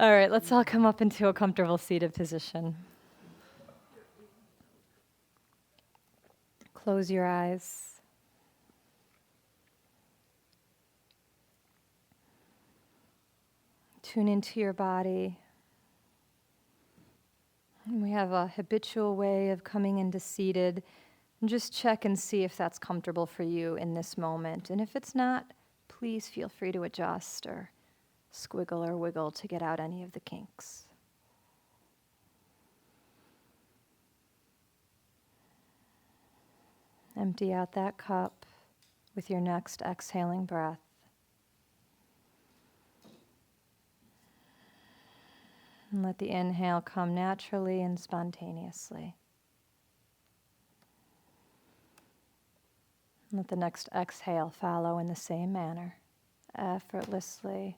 All right, let's all come up into a comfortable seated position. Close your eyes. Tune into your body. And we have a habitual way of coming into seated. And just check and see if that's comfortable for you in this moment. And if it's not, please feel free to adjust or squiggle or wiggle to get out any of the kinks. Empty out that cup with your next exhaling breath. And let the inhale come naturally and spontaneously. Let the next exhale follow in the same manner, effortlessly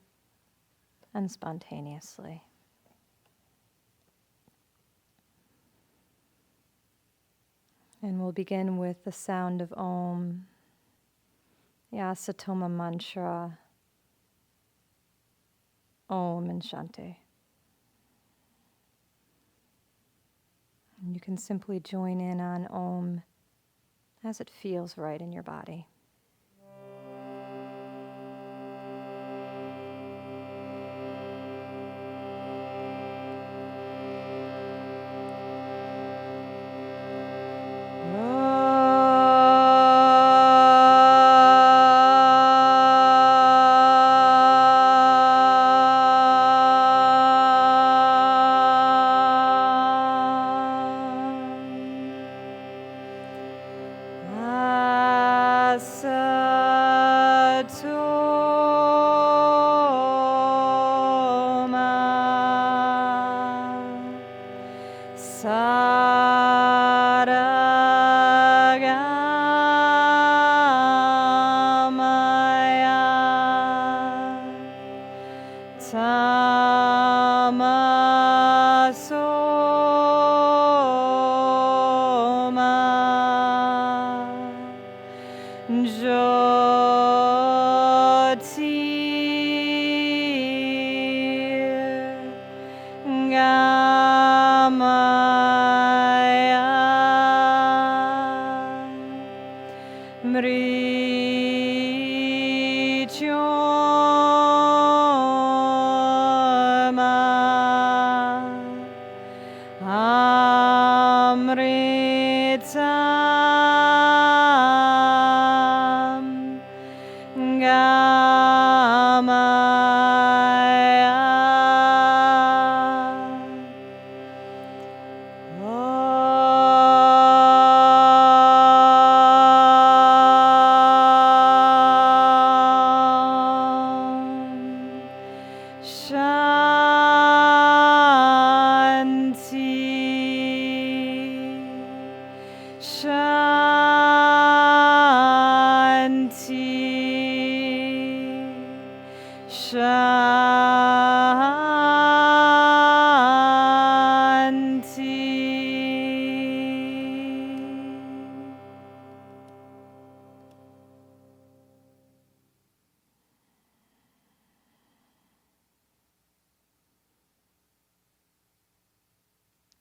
and spontaneously. And we'll begin with the sound of Om, the Asatoma mantra, Om and Shanti. And you can simply join in on Om as it feels right in your body.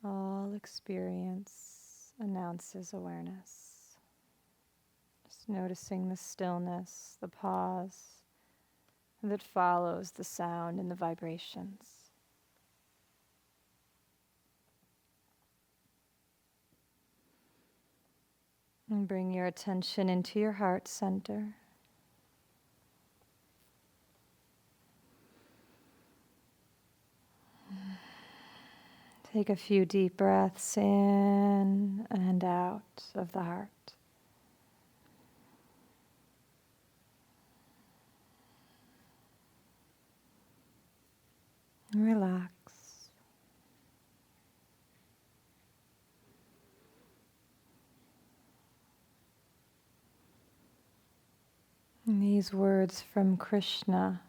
All experience announces awareness. Just noticing the stillness, the pause that follows the sound and the vibrations. And bring your attention into your heart center. Take a few deep breaths in and out of the heart. Relax. And these words from Krishna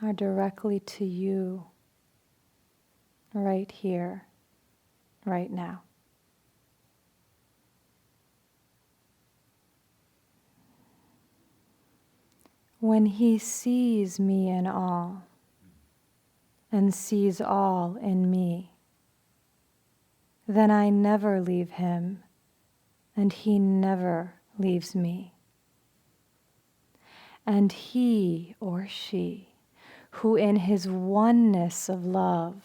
are directly to you. Right here, right now. When he sees me in all, and sees all in me. Then I never leave him, and he never leaves me. And he or she, who in his oneness of love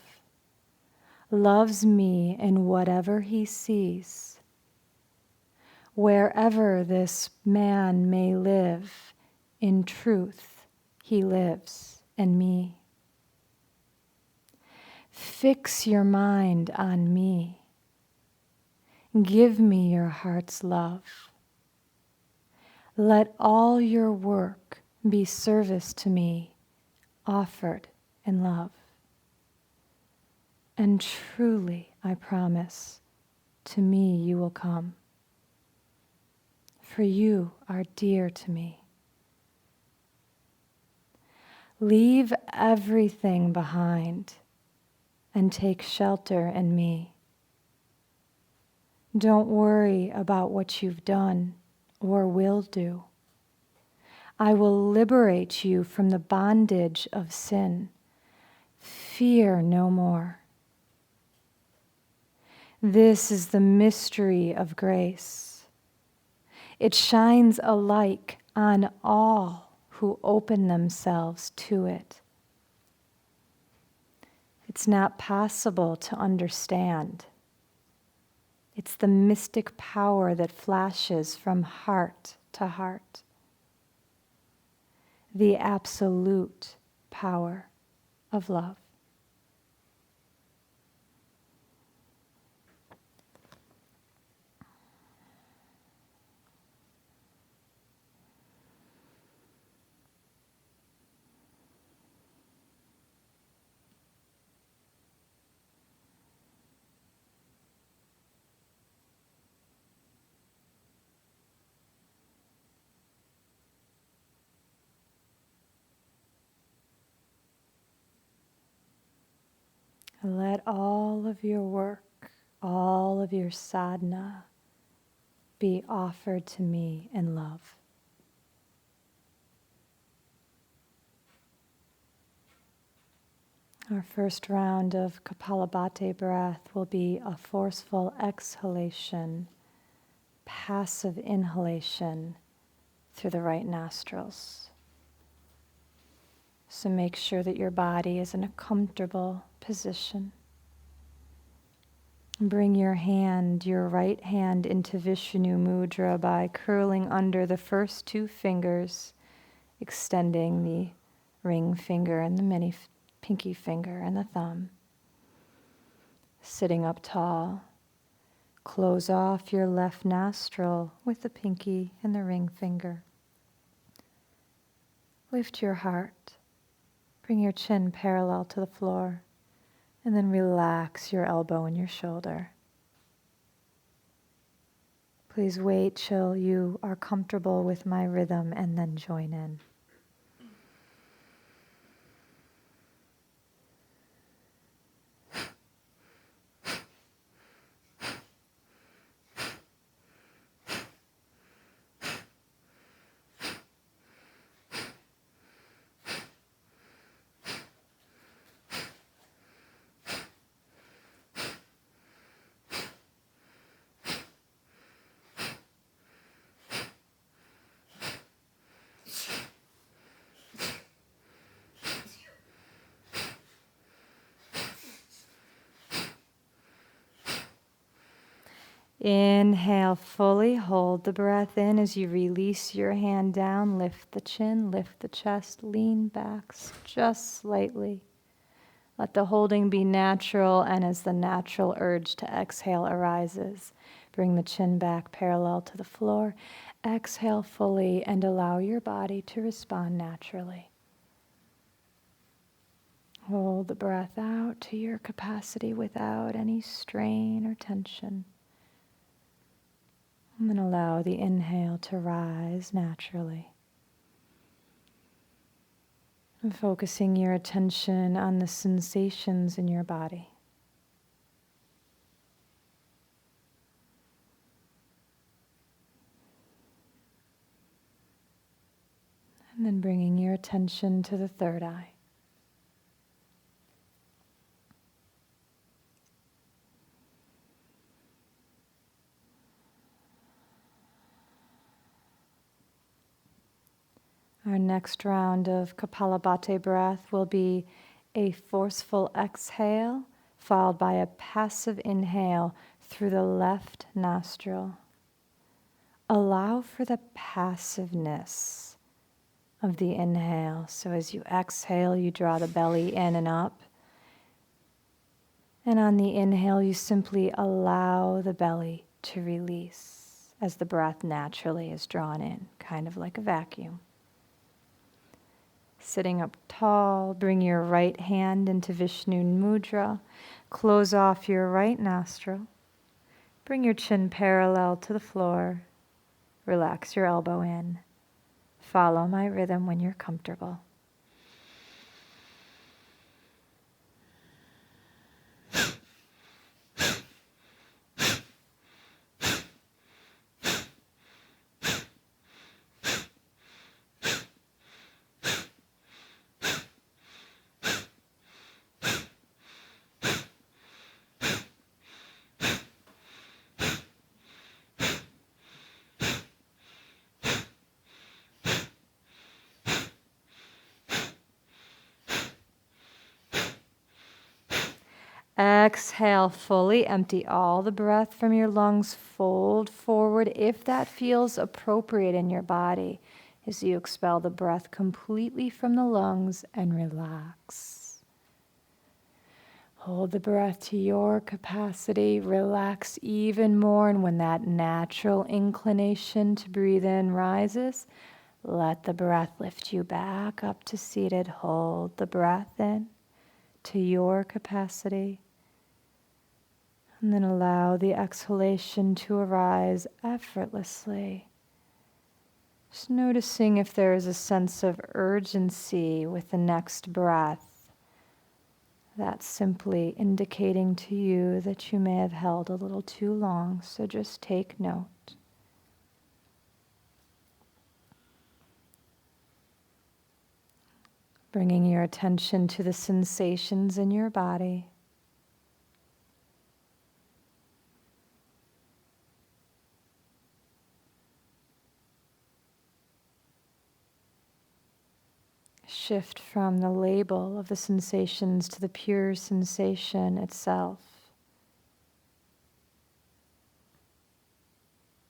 loves me in whatever he sees, wherever this man may live, in truth he lives in me. Fix your mind on me. Give me your heart's love. Let all your work be service to me, offered in love. And truly, I promise, to me you will come, for you are dear to me. Leave everything behind and take shelter in me. Don't worry about what you've done or will do. I will liberate you from the bondage of sin. Fear no more. This is the mystery of grace. It shines alike on all who open themselves to it. It's not possible to understand. It's the mystic power that flashes from heart to heart. The absolute power of love. Let all of your work, all of your sadhana be offered to me in love. Our first round of Kapalabhati breath will be a forceful exhalation, passive inhalation through the right nostrils. So make sure that your body is in a comfortable position. Bring your right hand into Vishnu Mudra by curling under the first two fingers, extending the ring finger and the mini pinky finger and the thumb. Sitting up tall, close off your left nostril with the pinky and the ring finger. Lift your heart. Bring your chin parallel to the floor, and then relax your elbow and your shoulder. Please wait till you are comfortable with my rhythm and then join in. Inhale, fully hold the breath in as you release your hand down. Lift the chin, lift the chest, lean back just slightly. Let the holding be natural, and as the natural urge to exhale arises, bring the chin back parallel to the floor. Exhale fully and allow your body to respond naturally. Hold the breath out to your capacity without any strain or tension. And then allow the inhale to rise naturally. And focusing your attention on the sensations in your body. And then bringing your attention to the third eye. Our next round of Kapalabhati breath will be a forceful exhale followed by a passive inhale through the left nostril. Allow for the passiveness of the inhale. So as you exhale, you draw the belly in and up. And on the inhale, you simply allow the belly to release as the breath naturally is drawn in, kind of like a vacuum. Sitting up tall, bring your right hand into Vishnu Mudra. Close off your right nostril. Bring your chin parallel to the floor. Relax your elbow in. Follow my rhythm when you're comfortable. Exhale fully, empty all the breath from your lungs, fold forward if that feels appropriate in your body as you expel the breath completely from the lungs and relax. Hold the breath to your capacity, relax even more, and when that natural inclination to breathe in rises, let the breath lift you back up to seated. Hold the breath in to your capacity. And then allow the exhalation to arise effortlessly. Just noticing if there is a sense of urgency with the next breath. That's simply indicating to you that you may have held a little too long, so just take note. Bringing your attention to the sensations in your body. Shift from the label of the sensations to the pure sensation itself.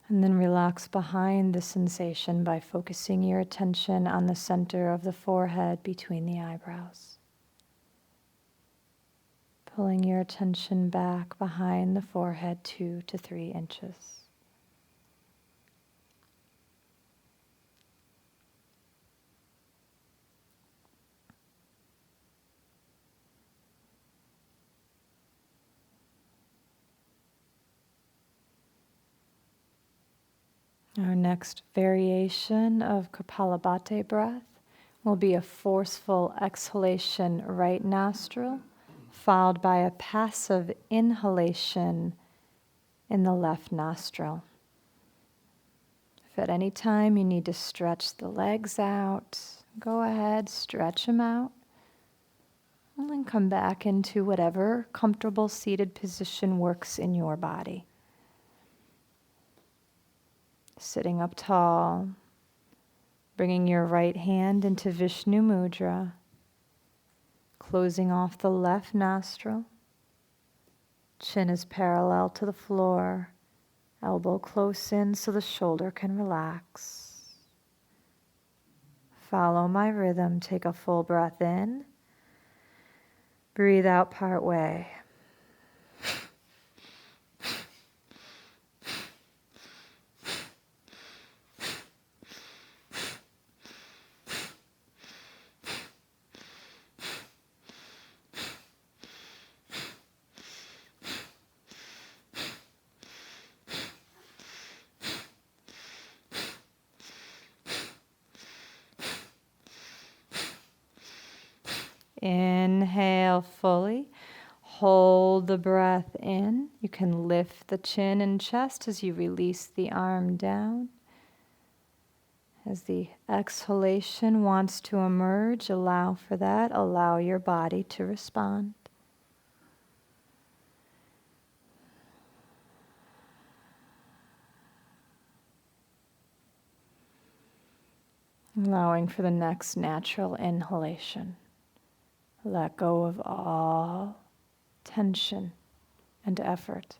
And then relax behind the sensation by focusing your attention on the center of the forehead between the eyebrows. Pulling your attention back behind the forehead 2 to 3 inches. Our next variation of Kapalabhati breath will be a forceful exhalation right nostril, followed by a passive inhalation in the left nostril. If at any time you need to stretch the legs out, go ahead, stretch them out, and then come back into whatever comfortable seated position works in your body. Sitting up tall, bringing your right hand into Vishnu Mudra, closing off the left nostril, chin is parallel to the floor, elbow close in so the shoulder can relax. Follow my rhythm, take a full breath in, breathe out part way. Inhale fully. Hold the breath in. You can lift the chin and chest as you release the arm down. As the exhalation wants to emerge, allow for that. Allow your body to respond. Allowing for the next natural inhalation. Let go of all tension and effort.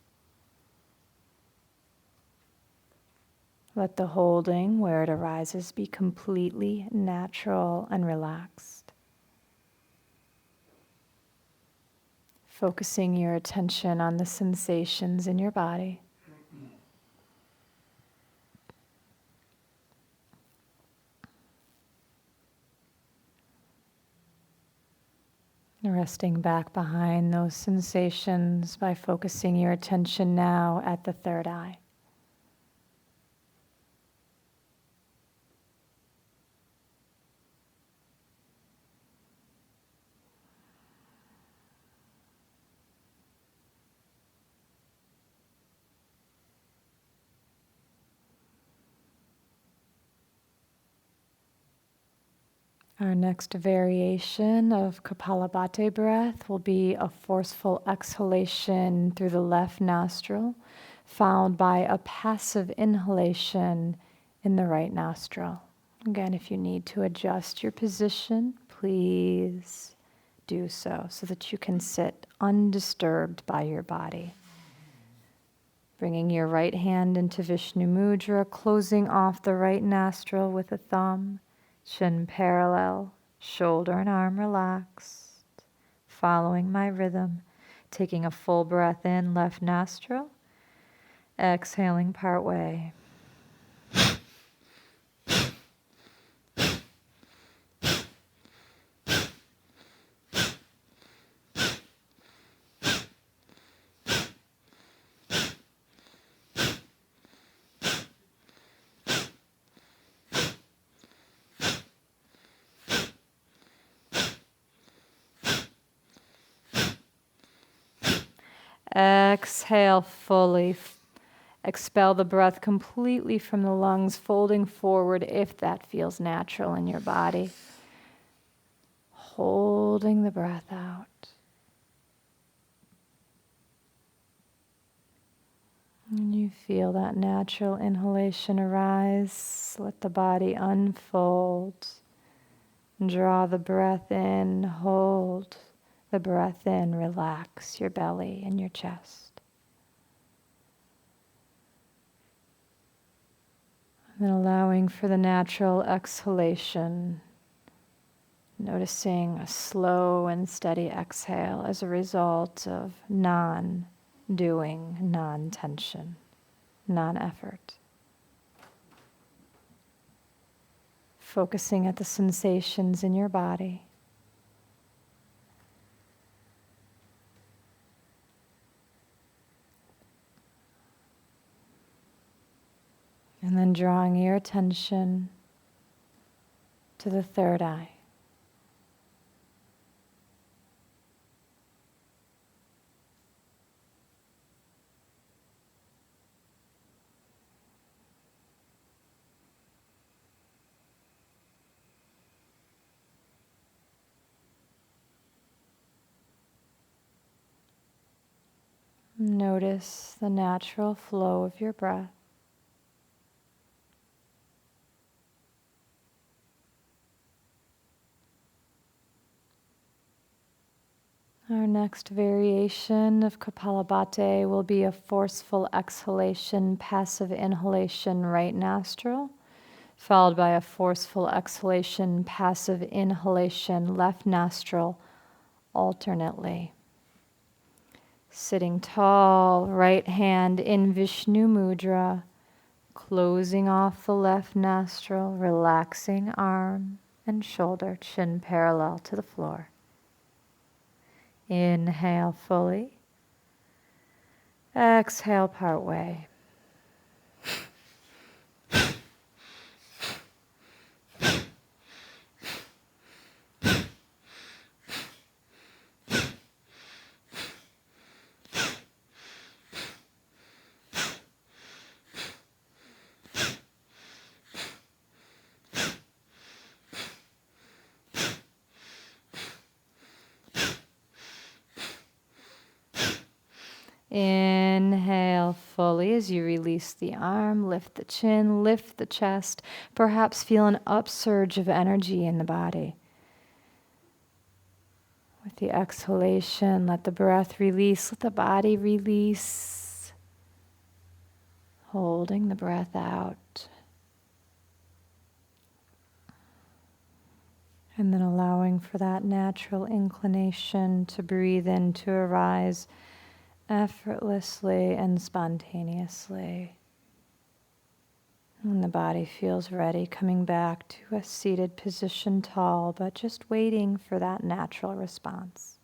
Let the holding, where it arises, be completely natural and relaxed. Focusing your attention on the sensations in your body. Resting back behind those sensations by focusing your attention now at the third eye. Our next variation of Kapalabhati breath will be a forceful exhalation through the left nostril, followed by a passive inhalation in the right nostril. Again, if you need to adjust your position, please do so that you can sit undisturbed by your body. Bringing your right hand into Vishnu Mudra, closing off the right nostril with a thumb. Chin parallel, shoulder and arm relaxed, following my rhythm, taking a full breath in, left nostril, exhaling part way. Exhale fully. Expel the breath completely from the lungs, folding forward if that feels natural in your body. Holding the breath out. And you feel that natural inhalation arise. Let the body unfold. Draw the breath in, hold the breath in, relax your belly and your chest. And then allowing for the natural exhalation, noticing a slow and steady exhale as a result of non-doing, non-tension, non-effort. Focusing at the sensations in your body. And then drawing your attention to the third eye. Notice the natural flow of your breath. Our next variation of Kapalabhati will be a forceful exhalation, passive inhalation, right nostril, followed by a forceful exhalation, passive inhalation, left nostril, alternately. Sitting tall, right hand in Vishnu Mudra, closing off the left nostril, relaxing arm and shoulder, chin parallel to the floor. Inhale fully. Exhale part way. Inhale fully as you release the arm, lift the chin, lift the chest. Perhaps feel an upsurge of energy in the body. With the exhalation, let the breath release, let the body release. Holding the breath out. And then allowing for that natural inclination to breathe in, to arise effortlessly and spontaneously. When the body feels ready, coming back to a seated position tall, but just waiting for that natural response.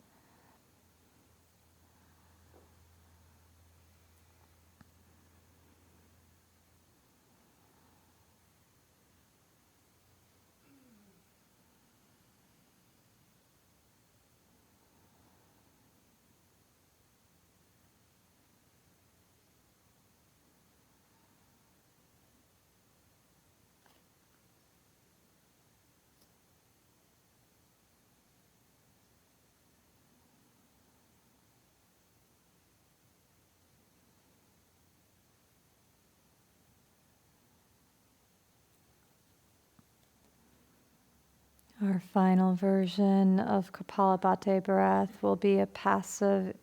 Our final version of Kapalabhati breath will be a passive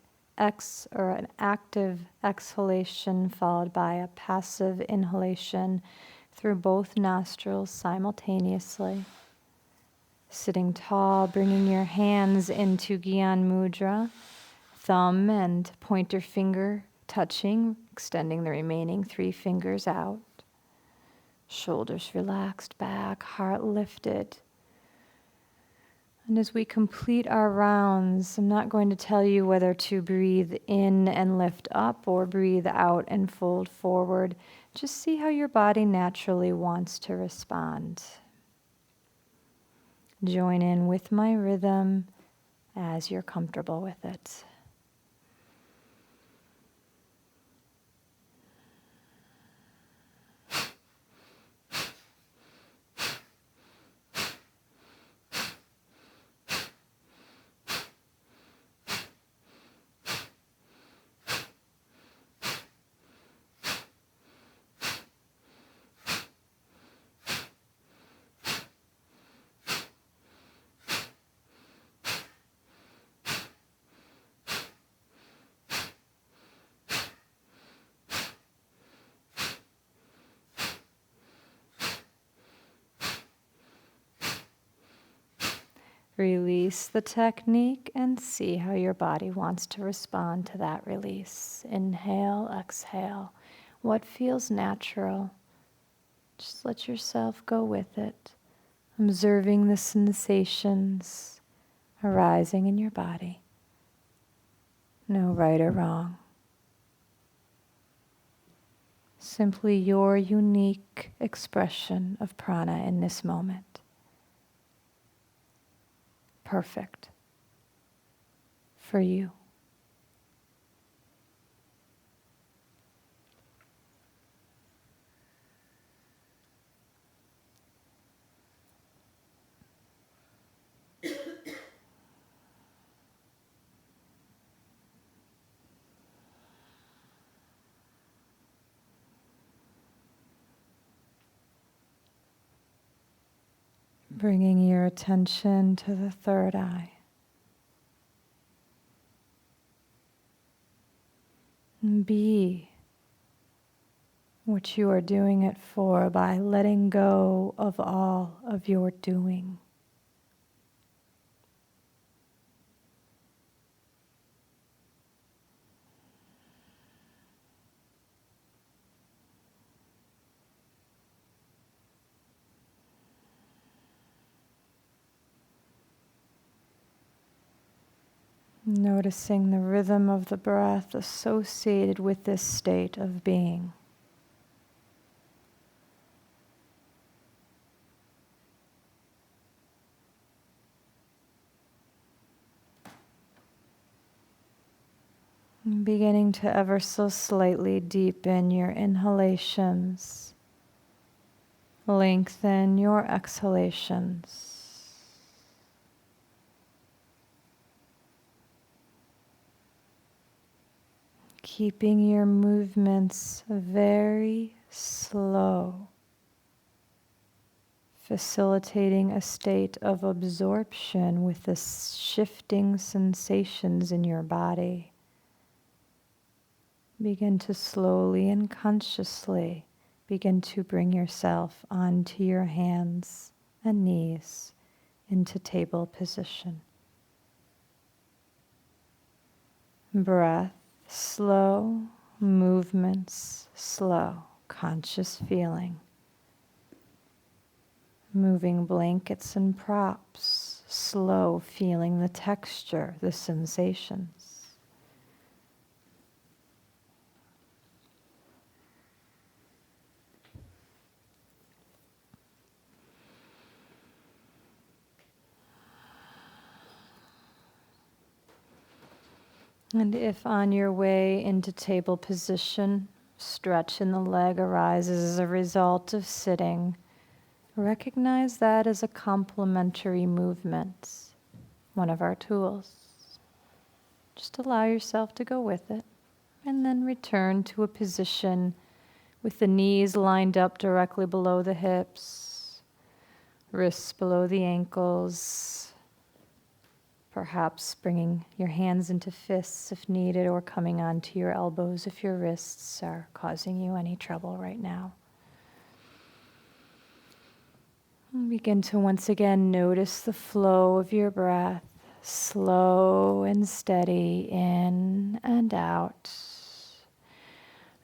or an active exhalation followed by a passive inhalation through both nostrils simultaneously. Sitting tall, bringing your hands into Gyan Mudra, thumb and pointer finger touching, extending the remaining 3 fingers out. Shoulders relaxed back, heart lifted. And as we complete our rounds, I'm not going to tell you whether to breathe in and lift up or breathe out and fold forward. Just see how your body naturally wants to respond. Join in with my rhythm as you're comfortable with it. Release the technique and see how your body wants to respond to that release. Inhale, exhale. What feels natural? Just let yourself go with it, observing the sensations arising in your body. No right or wrong. Simply your unique expression of prana in this moment. Perfect for you. Bringing your attention to the third eye. Be what you are doing it for by letting go of all of your doing. Noticing the rhythm of the breath associated with this state of being. Beginning to ever so slightly deepen your inhalations, lengthen your exhalations. keeping your movements very slow, facilitating a state of absorption with the shifting sensations in your body. Begin to slowly and consciously begin to bring yourself onto your hands and knees into table position. Breath slow, movements slow, conscious feeling. Moving blankets and props, slow, feeling the texture, the sensations. And if on your way into table position, stretch in the leg arises as a result of sitting, recognize that as a complementary movement, one of our tools. Just allow yourself to go with it, and then return to a position with the knees lined up directly below the hips, wrists below the ankles, perhaps bringing your hands into fists if needed, or coming onto your elbows if your wrists are causing you any trouble right now. And begin to once again notice the flow of your breath, slow and steady in and out.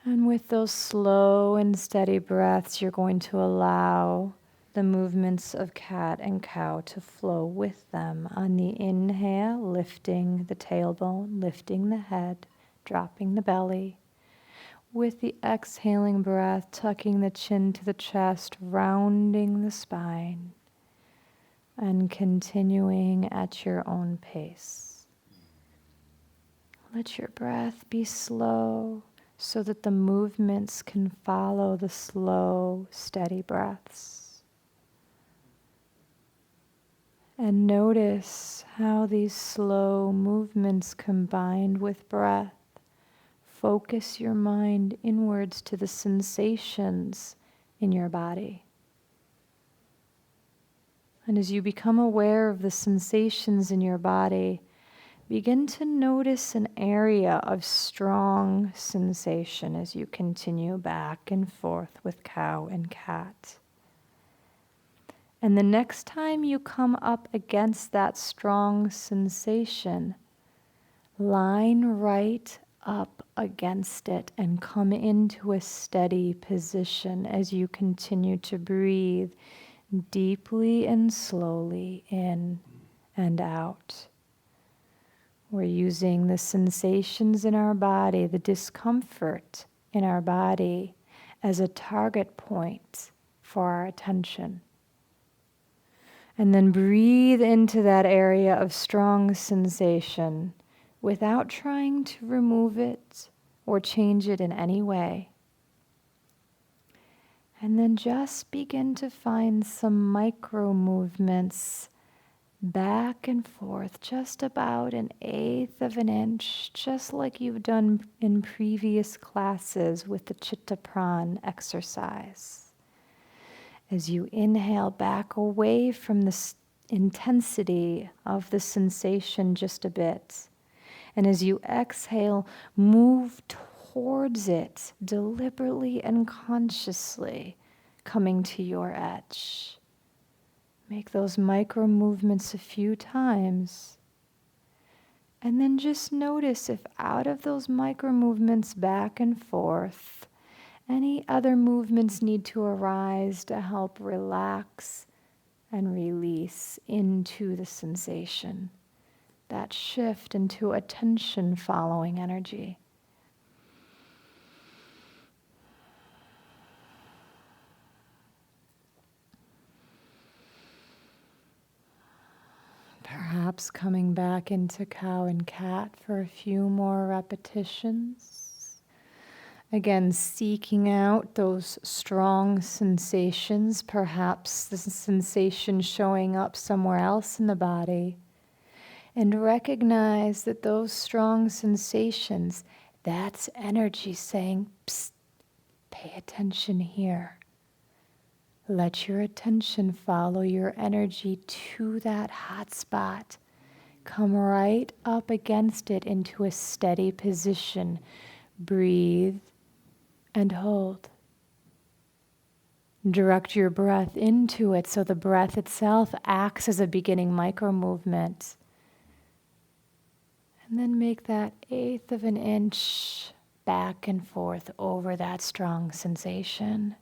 And with those slow and steady breaths, you're going to allow the movements of cat and cow to flow with them. On the inhale, lifting the tailbone, lifting the head, dropping the belly. With the exhaling breath, tucking the chin to the chest, rounding the spine, and continuing at your own pace. Let your breath be slow so that the movements can follow the slow, steady breaths. And notice how these slow movements combined with breath focus your mind inwards to the sensations in your body. And as you become aware of the sensations in your body, begin to notice an area of strong sensation as you continue back and forth with cow and cat. And the next time you come up against that strong sensation, line right up against it and come into a steady position as you continue to breathe deeply and slowly in and out. We're using the sensations in our body, the discomfort in our body, as a target point for our attention. And then breathe into that area of strong sensation without trying to remove it or change it in any way. And then just begin to find some micro movements back and forth, just about 1/8 of an inch, just like you've done in previous classes with the Chitta Pran exercise. As you inhale, back away from the intensity of the sensation just a bit. And as you exhale, move towards it deliberately and consciously, coming to your edge. Make those micro movements a few times. And then just notice if out of those micro movements back and forth, any other movements need to arise to help relax and release into the sensation. That shift into attention following energy. Perhaps coming back into cow and cat for a few more repetitions. Again, seeking out those strong sensations, perhaps the sensation showing up somewhere else in the body. And recognize that those strong sensations, That's energy saying, psst, pay attention here. Let your attention follow your energy to that hot spot. Come right up against it into a steady position. Breathe and hold. Direct your breath into it so the breath itself acts as a beginning micro movement. And then make that 1/8 of an inch back and forth over that strong sensation.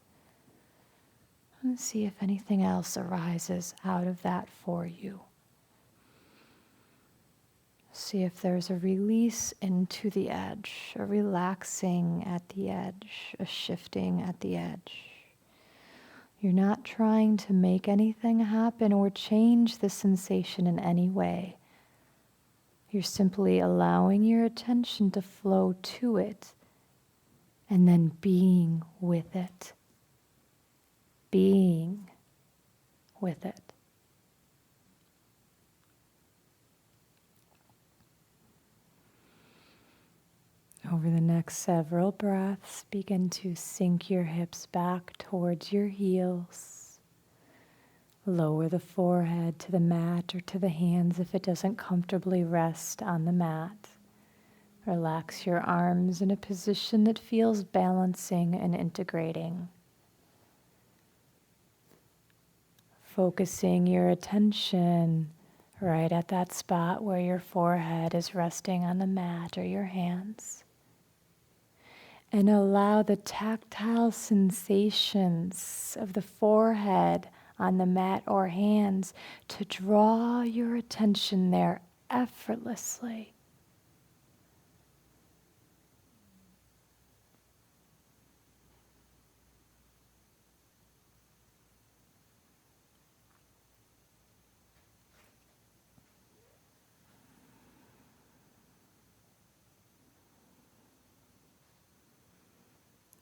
And see if anything else arises out of that for you. See if there's a release into the edge, a relaxing at the edge, a shifting at the edge. You're not trying to make anything happen or change the sensation in any way. You're simply allowing your attention to flow to it and then being with it. Being with it. Over the next several breaths, begin to sink your hips back towards your heels. Lower the forehead to the mat or to the hands if it doesn't comfortably rest on the mat. Relax your arms in a position that feels balancing and integrating. Focusing your attention right at that spot where your forehead is resting on the mat or your hands. And allow the tactile sensations of the forehead on the mat or hands to draw your attention there effortlessly.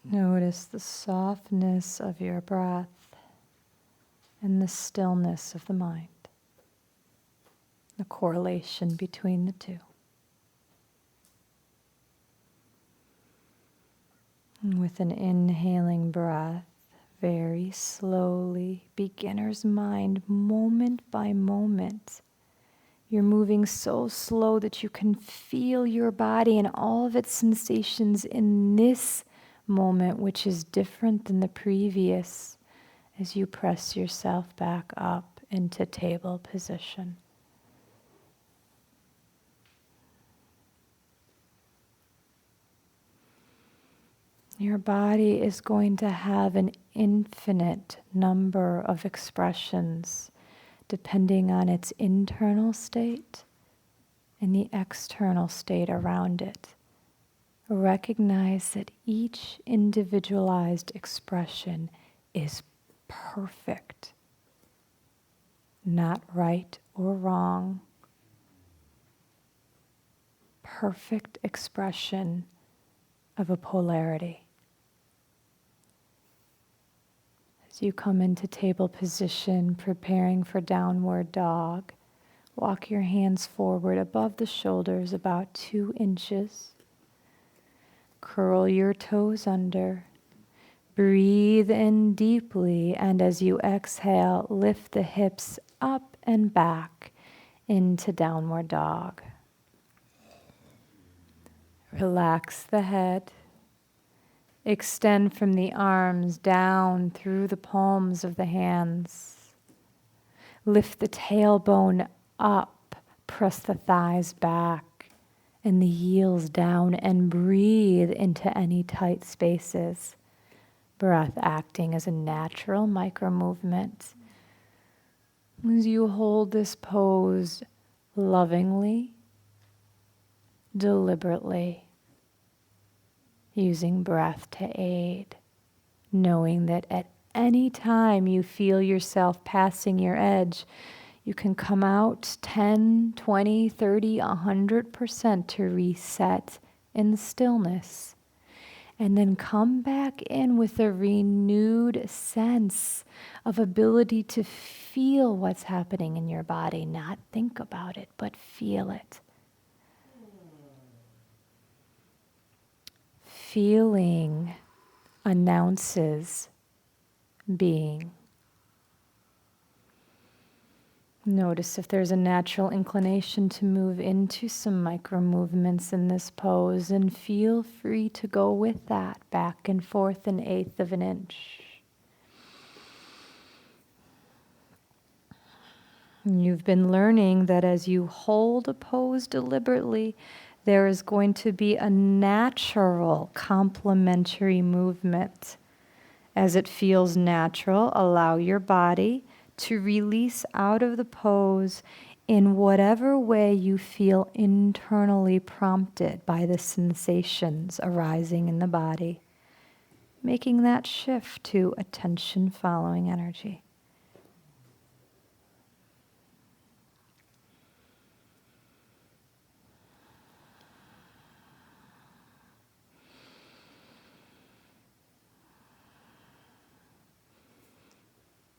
Notice the softness of your breath and the stillness of the mind, the correlation between the two. And with an inhaling breath, very slowly, beginner's mind, moment by moment, you're moving so slow that you can feel your body and all of its sensations in this moment, which is different than the previous, as you press yourself back up into table position. Your body is going to have an infinite number of expressions depending on its internal state and the external state around it. Recognize that each individualized expression is perfect, not right or wrong. Perfect expression of a polarity. As you come into table position, preparing for downward dog, walk your hands forward above the shoulders about 2 inches. Curl your toes under. Breathe in deeply, and as you exhale, lift the hips up and back into downward dog. Relax the head. Extend from the arms down through the palms of the hands. Lift the tailbone up. Press the thighs back and the heels down, and breathe into any tight spaces. Breath acting as a natural micro movement. As you hold this pose lovingly, deliberately, using breath to aid, knowing that at any time you feel yourself passing your edge, you can come out 10, 20, 30, 100% to reset in the stillness. And then come back in with a renewed sense of ability to feel what's happening in your body, not think about it, but feel it. feeling announces being. Notice if there's a natural inclination to move into some micro movements in this pose, and feel free to go with that back and forth 1/8 of an inch. You've been learning that as you hold a pose deliberately, there is going to be a natural complementary movement. As it feels natural, allow your body to release out of the pose in whatever way you feel internally prompted by the sensations arising in the body, making that shift to attention following energy.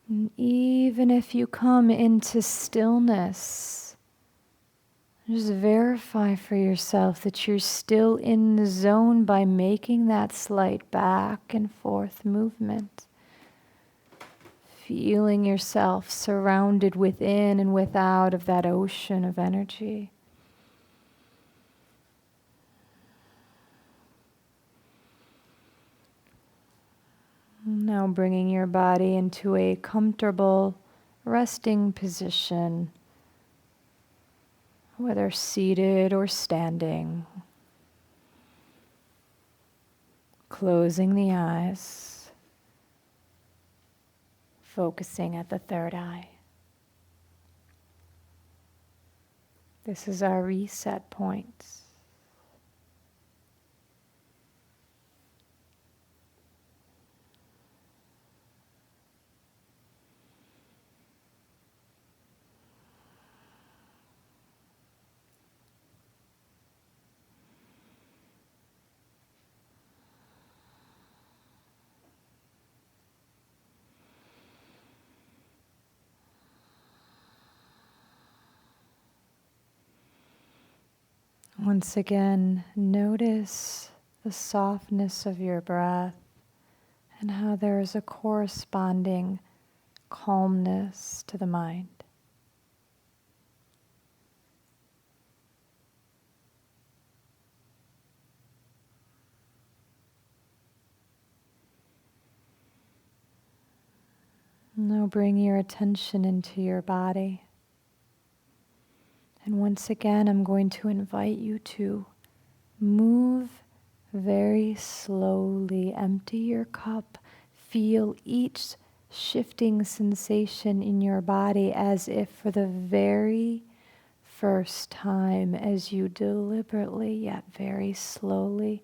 And even if you come into stillness, just verify for yourself that you're still in the zone by making that slight back and forth movement. Feeling yourself surrounded within and without of that ocean of energy. Now bringing your body into a comfortable resting position, whether seated or standing. Closing the eyes, focusing at the third eye. This is our reset point. Once again, notice the softness of your breath and how there is a corresponding calmness to the mind. Now bring your attention into your body. And once again, I'm going to invite you to move very slowly. Empty your cup. Feel each shifting sensation in your body as if for the very first time, as you deliberately yet very slowly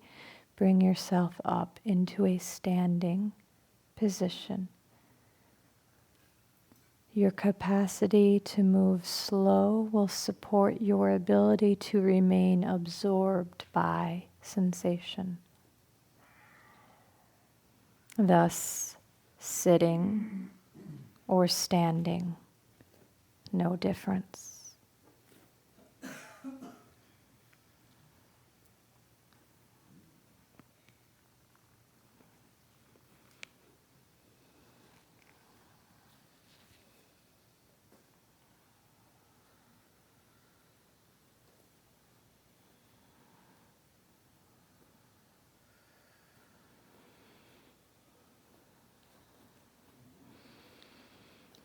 bring yourself up into a standing position. Your capacity to move slow will support your ability to remain absorbed by sensation. Thus, sitting or standing, no difference.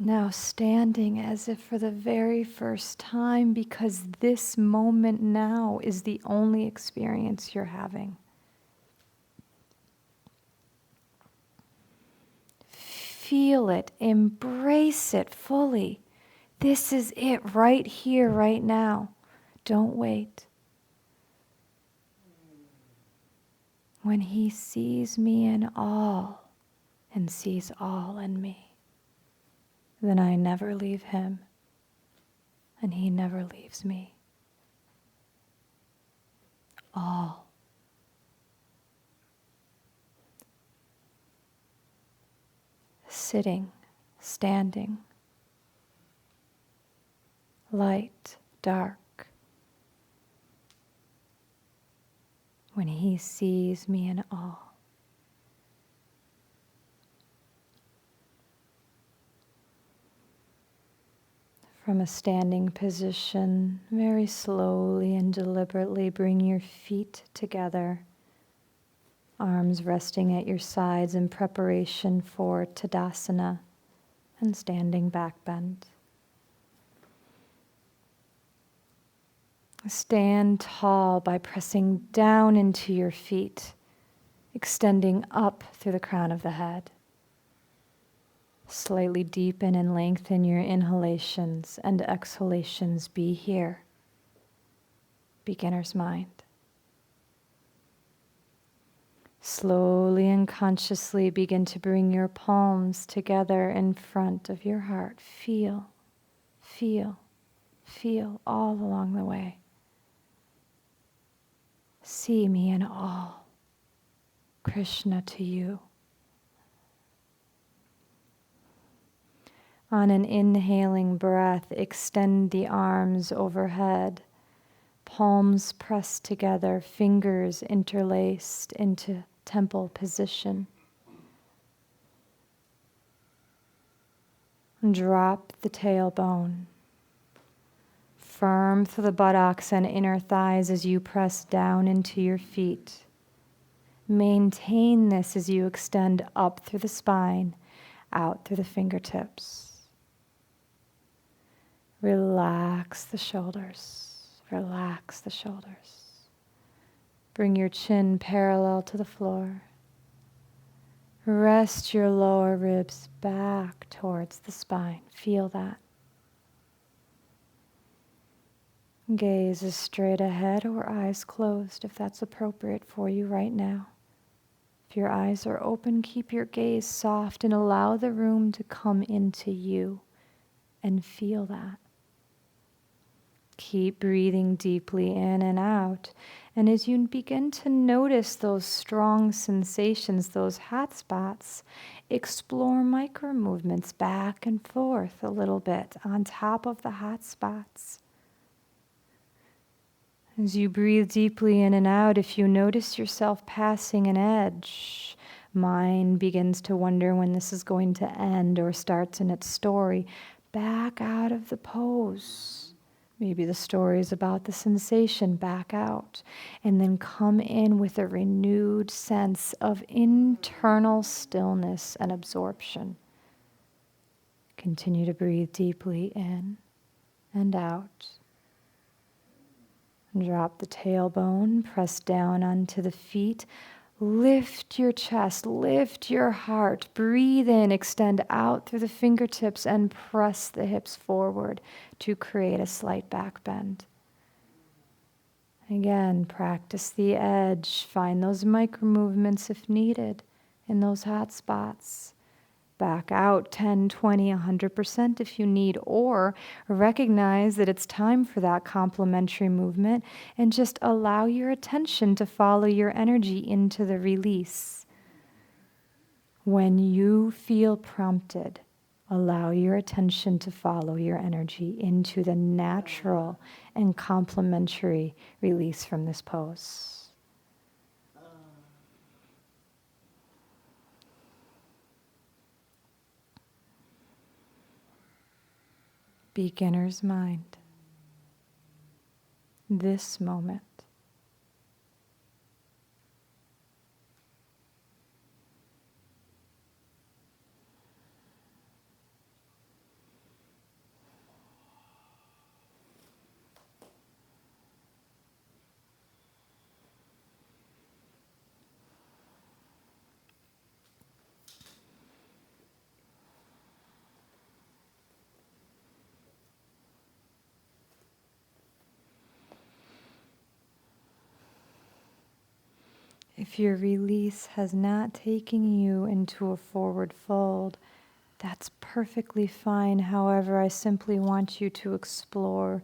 Now standing as if for the very first time, because this moment now is the only experience you're having. Feel it, embrace it fully. This is it right here, right now. Don't wait. When he sees me in all and sees all in me, then I never leave him, and he never leaves me. All. Sitting, standing, light, dark, when he sees me in all. From a standing position, very slowly and deliberately bring your feet together, arms resting at your sides in preparation for Tadasana and standing back bend. Stand tall by pressing down into your feet, extending up through the crown of the head. Slightly deepen and lengthen your inhalations and exhalations. Be here. Beginner's mind. Slowly and consciously begin to bring your palms together in front of your heart. Feel, feel, feel all along the way. See me in all. Krishna to you. On an inhaling breath, extend the arms overhead, palms pressed together, fingers interlaced into temple position. Drop the tailbone. Firm through the buttocks and inner thighs as you press down into your feet. Maintain this as you extend up through the spine, out through the fingertips. Relax the shoulders. Relax the shoulders. Bring your chin parallel to the floor. Rest your lower ribs back towards the spine. Feel that. Gaze is straight ahead or eyes closed if that's appropriate for you right now. If your eyes are open, keep your gaze soft and allow the room to come into you and feel that. Keep breathing deeply in and out. And as you begin to notice those strong sensations, those hot spots, explore micro movements back and forth a little bit on top of the hot spots. As you breathe deeply in and out, if you notice yourself passing an edge, mind begins to wonder when this is going to end or starts in its story, back out of the pose. Maybe the story is about the sensation, back out. And then come in with a renewed sense of internal stillness and absorption. Continue to breathe deeply in and out. Drop the tailbone, press down onto the feet. Lift your chest, lift your heart. Breathe in, extend out through the fingertips and press the hips forward to create a slight back bend. Again, practice the edge. Find those micro movements if needed in those hot spots. Back out 10, 20, 100% if you need, or recognize that it's time for that complementary movement and just allow your attention to follow your energy into the release. When you feel prompted, allow your attention to follow your energy into the natural and complementary release from this pose. Beginner's mind. This moment. If your release has not taken you into a forward fold, that's perfectly fine. However, I simply want you to explore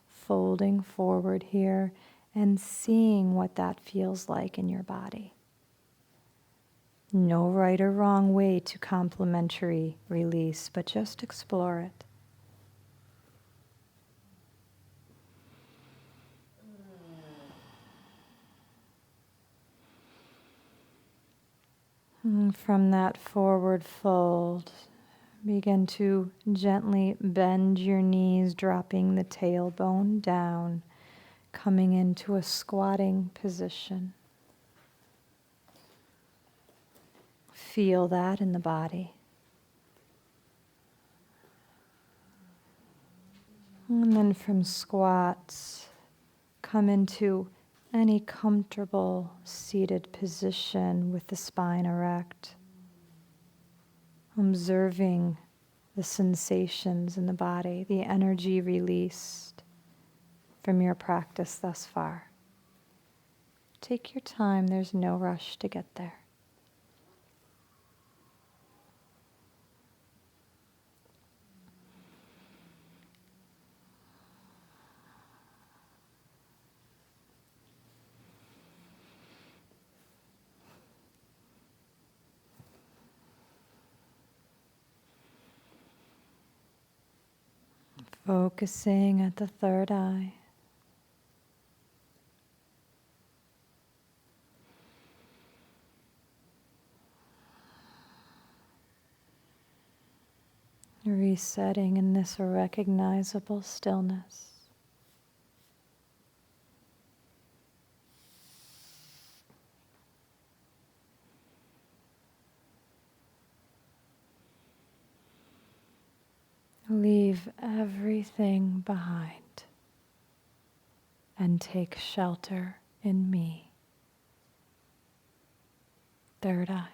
folding forward here and seeing what that feels like in your body. No right or wrong way to complementary release, but just explore it. And from that forward fold, begin to gently bend your knees, dropping the tailbone down, coming into a squatting position. Feel that in the body. And then from squats, come into any comfortable seated position with the spine erect, observing the sensations in the body, the energy released from your practice thus far. Take your time, there's no rush to get there. Focusing at the third eye. Resetting in this recognizable stillness. Leave everything behind and take shelter in me. Third eye.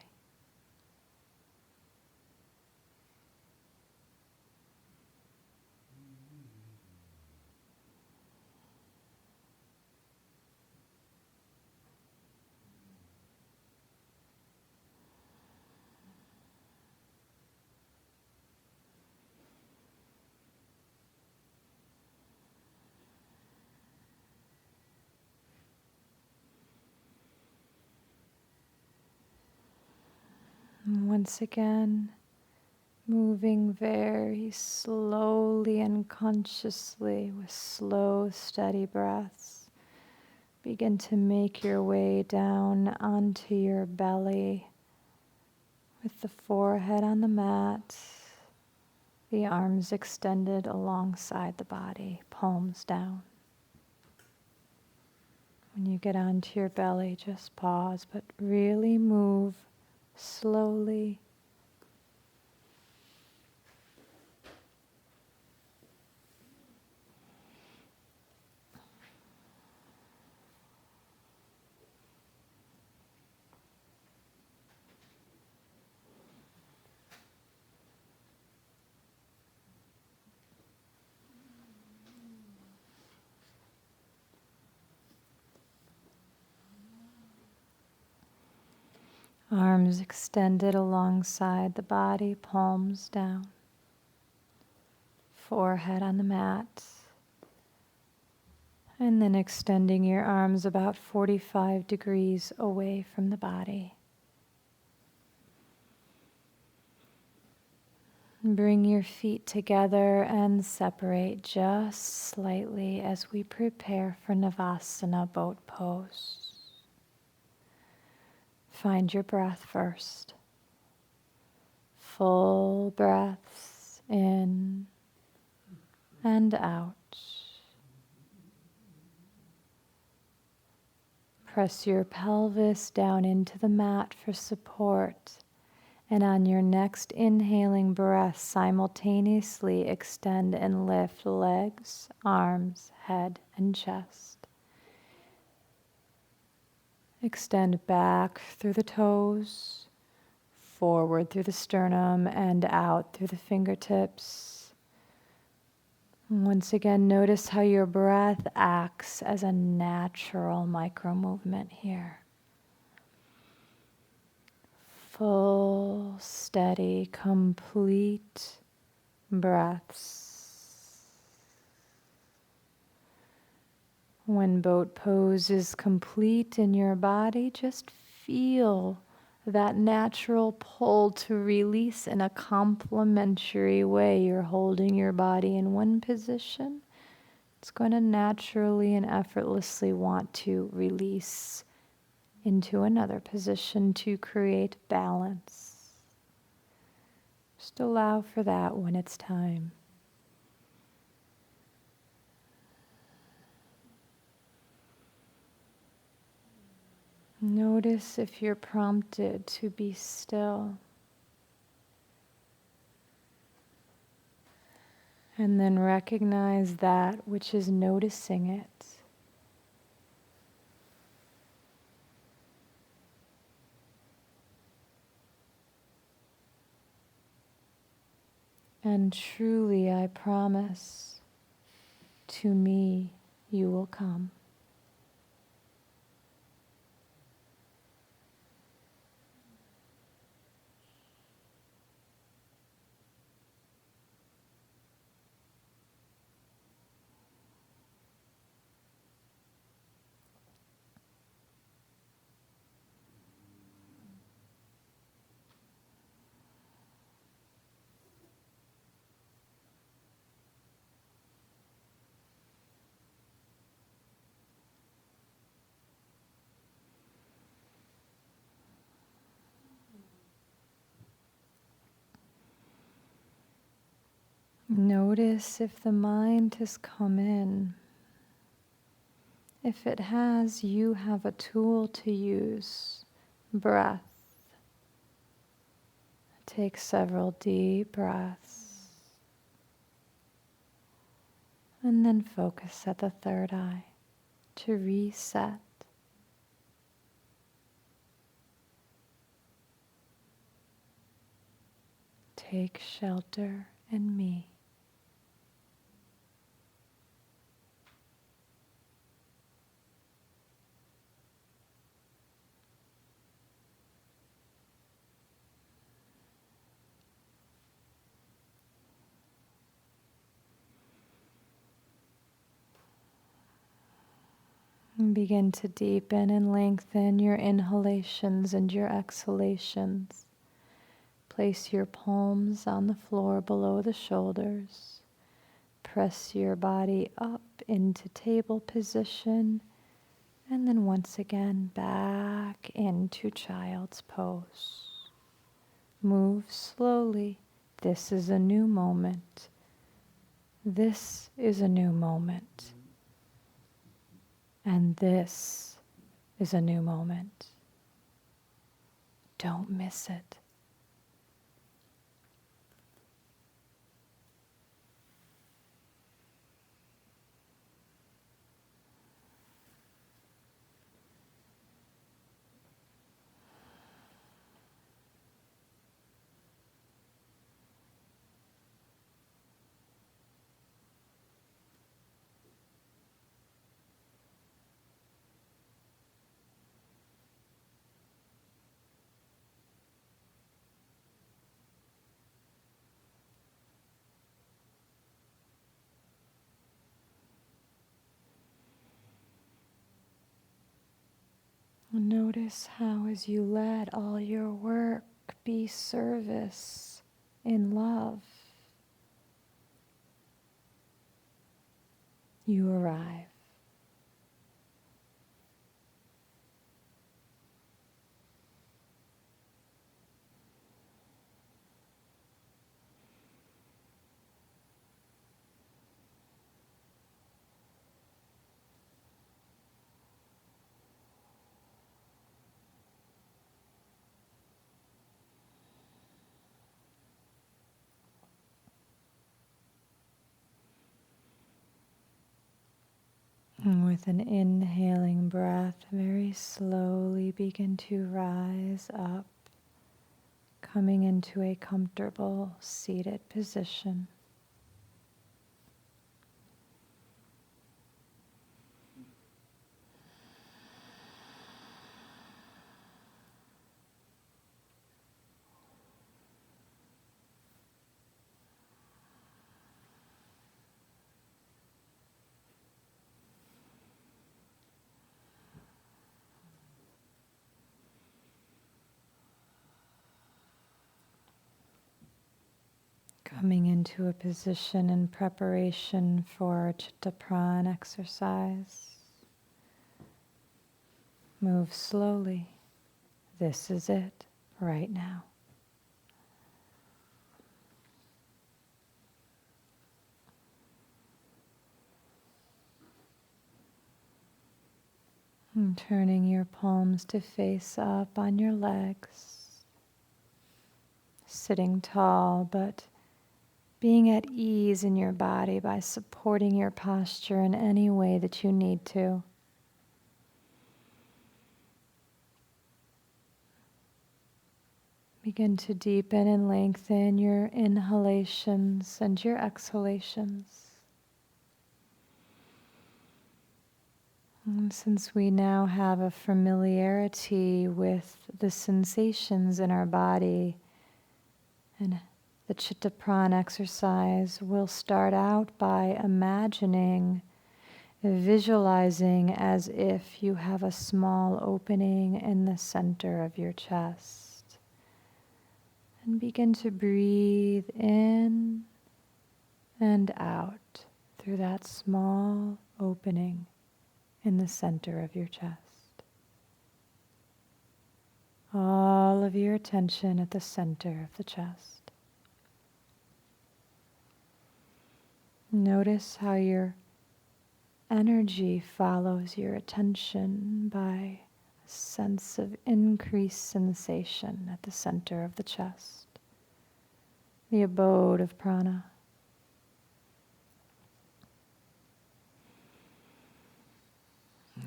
And once again, moving very slowly and consciously with slow, steady breaths. Begin to make your way down onto your belly with the forehead on the mat, the arms extended alongside the body, palms down. When you get onto your belly, just pause, but really move slowly. Arms extended alongside the body, palms down. Forehead on the mat. And then extending your arms about 45 degrees away from the body. Bring your feet together and separate just slightly as we prepare for Navasana, boat pose. Find your breath first. Full breaths in and out. Press your pelvis down into the mat for support. And on your next inhaling breath, simultaneously extend and lift legs, arms, head, and chest. Extend back through the toes, forward through the sternum, and out through the fingertips. Once again, notice how your breath acts as a natural micro-movement here. Full, steady, complete breaths. When boat pose is complete in your body, just feel that natural pull to release in a complementary way. You're holding your body in one position. It's going to naturally and effortlessly want to release into another position to create balance. Just allow for that when it's time. Notice if you're prompted to be still. And then recognize that which is noticing it. And truly, I promise, to me you will come. Notice if the mind has come in. If it has, you have a tool to use, breath. Take several deep breaths. And then focus at the third eye to reset. Take shelter in me. And begin to deepen and lengthen your inhalations and your exhalations. Place your palms on the floor below the shoulders. Press your body up into table position. And then once again back into child's pose. Move slowly. This is a new moment. This is a new moment. And this is a new moment. Don't miss it. Notice how as you let all your work be service in love, you arrive. And with an inhaling breath, very slowly begin to rise up, coming into a comfortable seated position. Coming into a position in preparation for Chitta Pran exercise. Move slowly. This is it right now. And turning your palms to face up on your legs. Sitting tall, but being at ease in your body by supporting your posture in any way that you need to. Begin to deepen and lengthen your inhalations and your exhalations. And since we now have a familiarity with the sensations in our body and the Chitta Prana exercise, we'll start out by imagining, visualizing as if you have a small opening in the center of your chest. And begin to breathe in and out through that small opening in the center of your chest. All of your attention at the center of the chest. Notice how your energy follows your attention by a sense of increased sensation at the center of the chest, the abode of prana.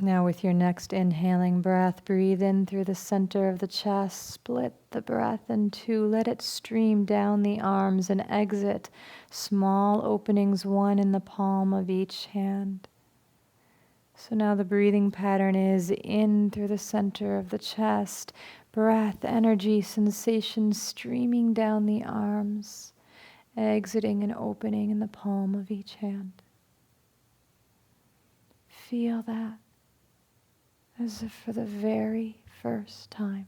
Now with your next inhaling breath, breathe in through the center of the chest, split the breath in two, let it stream down the arms and exit, small openings, one in the palm of each hand. So now the breathing pattern is in through the center of the chest, breath, energy, sensation streaming down the arms, exiting and opening in the palm of each hand. Feel that as if for the very first time.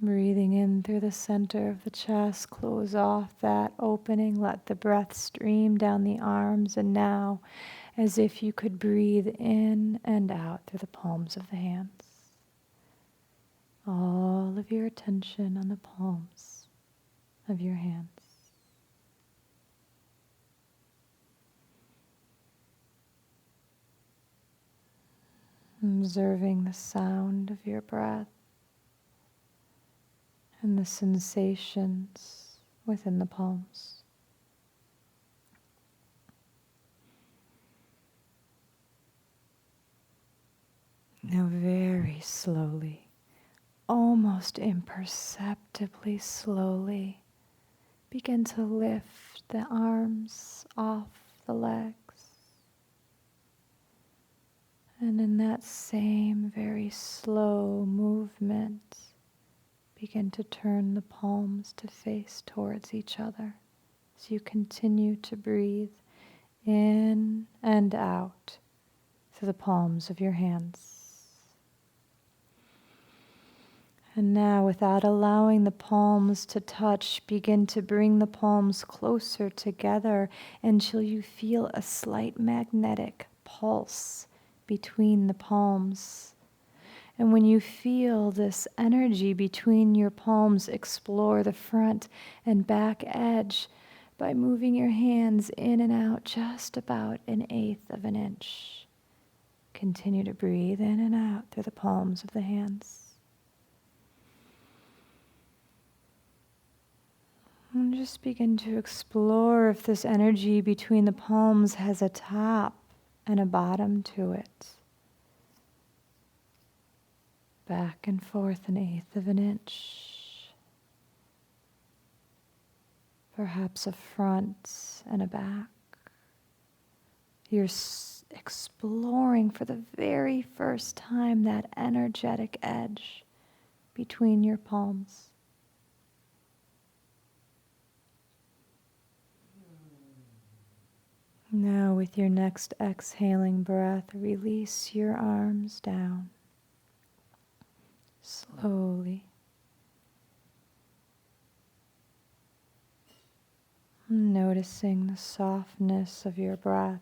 Breathing in through the center of the chest, close off that opening, let the breath stream down the arms, and now, as if you could breathe in and out through the palms of the hands. All of your attention on the palms of your hands. Observing the sound of your breath and the sensations within the palms. Now very slowly, almost imperceptibly slowly, begin to lift the arms off the legs. And in that same very slow movement, begin to turn the palms to face towards each other as you continue to breathe in and out through the palms of your hands. And now, without allowing the palms to touch, begin to bring the palms closer together until you feel a slight magnetic pulse between the palms. And when you feel this energy between your palms, explore the front and back edge by moving your hands in and out just about 1/8 of an inch. Continue to breathe in and out through the palms of the hands. And just begin to explore if this energy between the palms has a top and a bottom to it. Back and forth 1/8 of an inch. Perhaps a front and a back. You're exploring for the very first time that energetic edge between your palms. Now with your next exhaling breath, release your arms down. Slowly, noticing the softness of your breath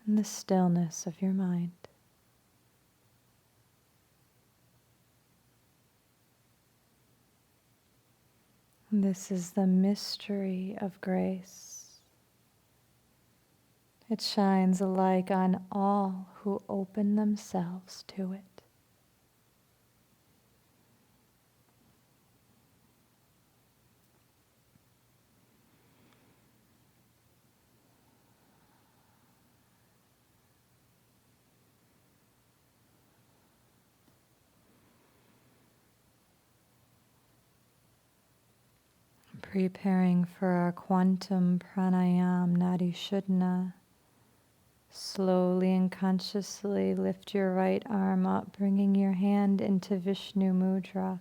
and the stillness of your mind. This is the mystery of grace. It shines alike on all who open themselves to it. Preparing for our quantum pranayam nadi shuddhana. Slowly and consciously lift your right arm up, bringing your hand into Vishnu mudra.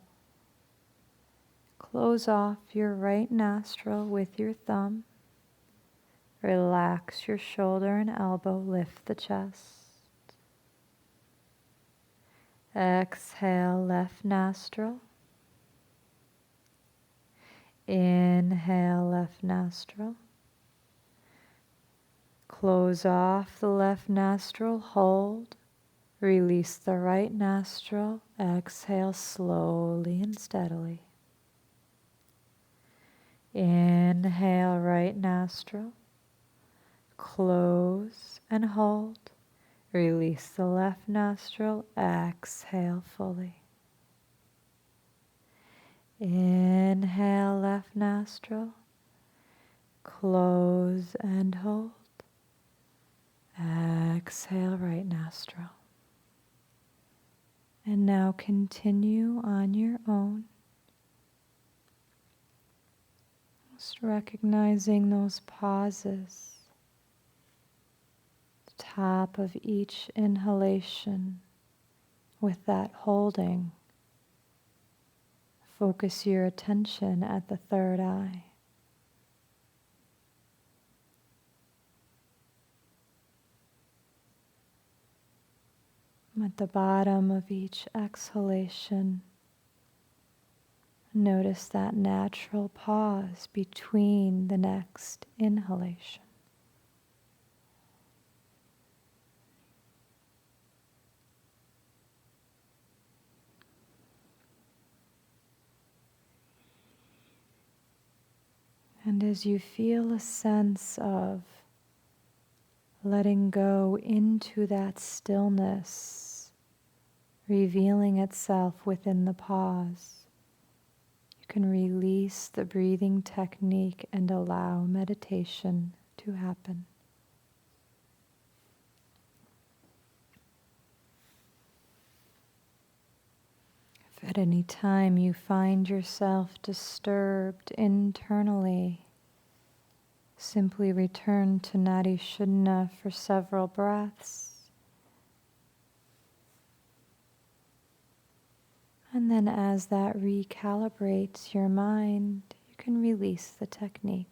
Close off your right nostril with your thumb. Relax your shoulder and elbow, lift the chest. Exhale, left nostril. Inhale, left nostril. Close off the left nostril, hold. Release the right nostril. Exhale slowly and steadily. Inhale, right nostril. Close and hold. Release the left nostril. Exhale fully. Inhale, left nostril. Close and hold. Exhale, right nostril. And now continue on your own. Just recognizing those pauses. The top of each inhalation with that holding. Focus your attention at the third eye. At the bottom of each exhalation, notice that natural pause between the next inhalation. And as you feel a sense of letting go into that stillness, revealing itself within the pause, you can release the breathing technique and allow meditation to happen. If at any time you find yourself disturbed internally, simply return to Nadi Shuddhana for several breaths. And then as that recalibrates your mind, you can release the technique.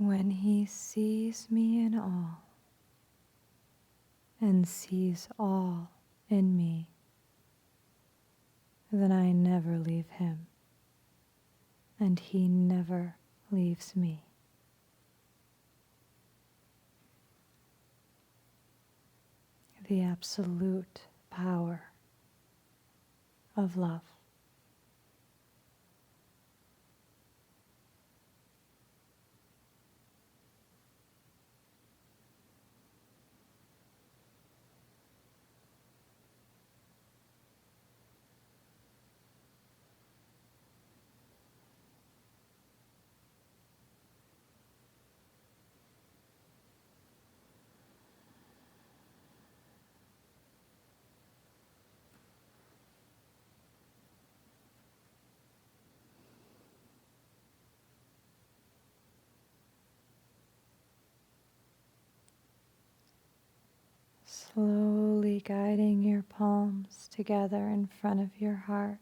When he sees me in all and sees all in me, then I never leave him, and he never leaves me. The absolute power of love. Slowly guiding your palms together in front of your heart.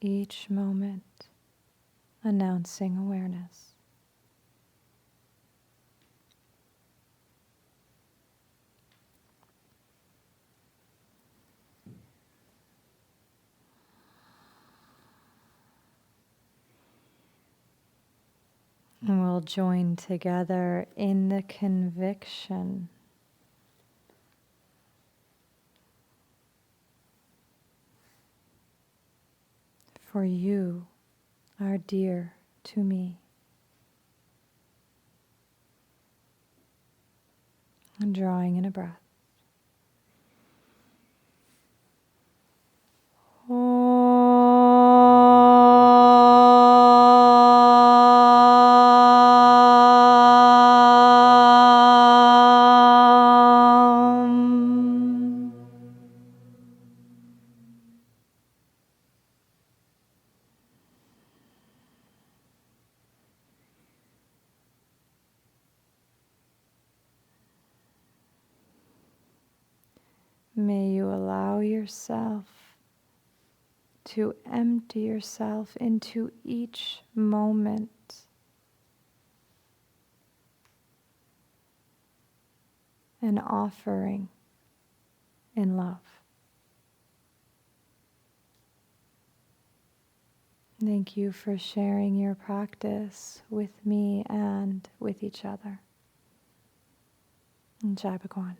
Each moment announcing awareness. And we'll join together in the conviction for you are dear to me. And drawing in a breath. May you allow yourself to empty yourself into each moment an offering in love. Thank you for sharing your practice with me and with each other. Jai Bhagwan.